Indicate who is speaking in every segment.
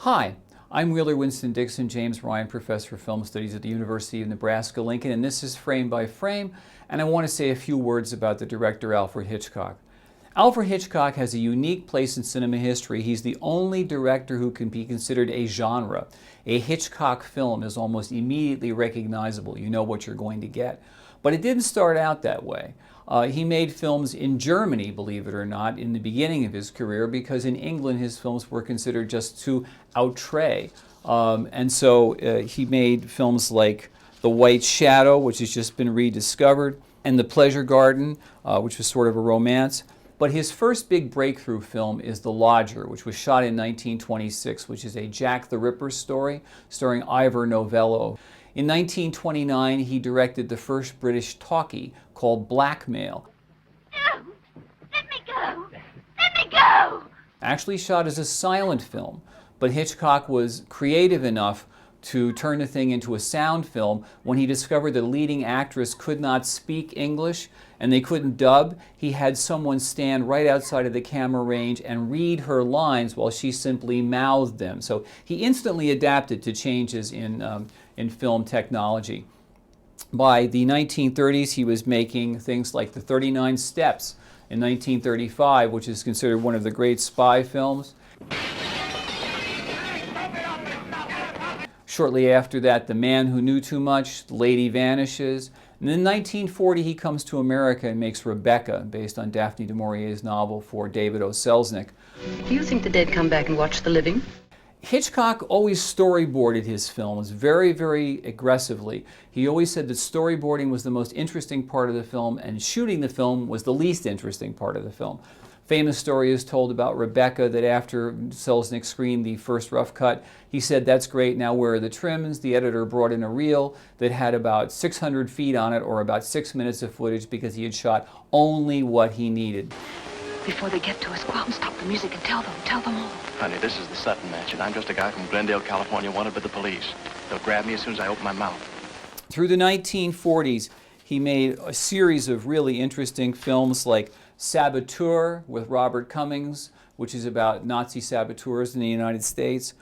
Speaker 1: Hi, I'm Wheeler Winston Dixon, James Ryan Professor of Film Studies at the University of Nebraska-Lincoln, and this is Frame by Frame, and I want to say a few words about the director Alfred Hitchcock. Alfred Hitchcock has a unique place in cinema history. He's the only director who can be considered a genre. A Hitchcock film is almost immediately recognizable. You know what you're going to get. But it didn't start out that way. He made films in Germany, believe it or not, in the beginning of his career, because in England his films were considered just too outre. And so he made films like The White Shadow, which has just been rediscovered, and The Pleasure Garden, which was sort of a romance. But his first big breakthrough film is The Lodger, which was shot in 1926, which is a Jack the Ripper story starring Ivor Novello. In 1929, he directed the first British talkie called Blackmail.
Speaker 2: No! Let me go! Let me go!
Speaker 1: Actually shot as a silent film, but Hitchcock was creative enough to turn the thing into a sound film when he discovered the leading actress could not speak English and they couldn't dub. He had someone stand right outside of the camera range and read her lines while she simply mouthed them. So he instantly adapted to changes in film technology. By the 1930s, he was making things like The 39 Steps in 1935, which is considered one of the great spy films. Shortly after that, The Man Who Knew Too Much, The Lady Vanishes. And in 1940, he comes to America and makes Rebecca, based on Daphne du Maurier's novel for David O. Selznick.
Speaker 3: Do you think the dead come back and watch the living?
Speaker 1: Hitchcock always storyboarded his films very, very aggressively. He always said that storyboarding was the most interesting part of the film and shooting the film was the least interesting part of the film. Famous story is told about Rebecca that after Selznick screened the first rough cut, he said, "That's great, now where are the trims?" The editor brought in a reel that had about 600 feet on it, or about 6 minutes of footage, because he had shot only what he needed.
Speaker 3: Before they get to us, go out and stop the music and tell them all.
Speaker 4: Honey, this is the Sutton Mansion. I'm just a guy from Glendale, California, wanted by the police. They'll grab me as soon as I open my mouth.
Speaker 1: Through the 1940s, he made a series of really interesting films like Saboteur with Robert Cummings, which is about Nazi saboteurs in the United States.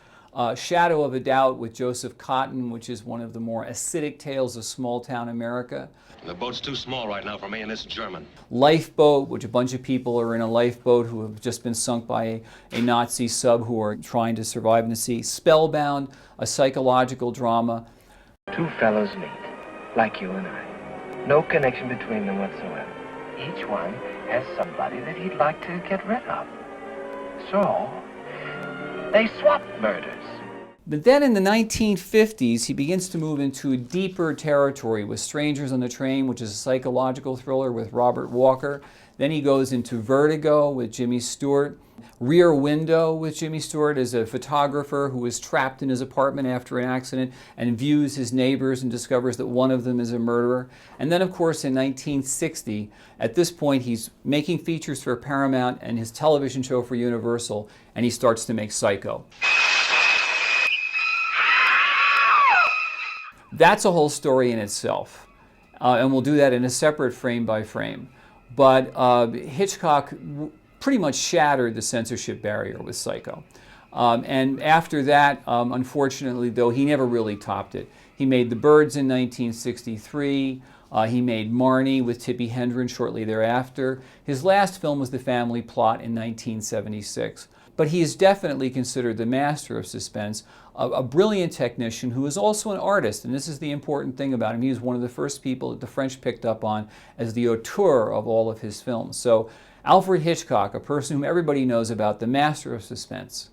Speaker 1: Shadow of a Doubt with Joseph Cotten, which is one of the more acidic tales of small-town America.
Speaker 5: The boat's too small right now for me, and it's German.
Speaker 1: Lifeboat, which a bunch of people are in a lifeboat who have just been sunk by a Nazi sub who are trying to survive in the sea. Spellbound, a psychological drama.
Speaker 6: Two fellows meet, like you and I. No connection between them whatsoever. Each one has somebody that he'd like to get rid of. So, they swap murders.
Speaker 1: But then in the 1950s, he begins to move into deeper territory with Strangers on the Train, which is a psychological thriller with Robert Walker. Then he goes into Vertigo with Jimmy Stewart. Rear Window with Jimmy Stewart as a photographer who is trapped in his apartment after an accident and views his neighbors and discovers that one of them is a murderer. And then, of course, in 1960, at this point, he's making features for Paramount and his television show for Universal, and he starts to make Psycho. That's a whole story in itself, and we'll do that in a separate frame by frame. But Hitchcock pretty much shattered the censorship barrier with Psycho. And after that, unfortunately, though, he never really topped it. He made The Birds in 1963. He made Marnie with Tippi Hedren shortly thereafter. His last film was The Family Plot in 1976. But he is definitely considered the master of suspense, a brilliant technician who is also an artist, and this is the important thing about him. He was one of the first people that the French picked up on as the auteur of all of his films. So Alfred Hitchcock, a person whom everybody knows about, the master of suspense.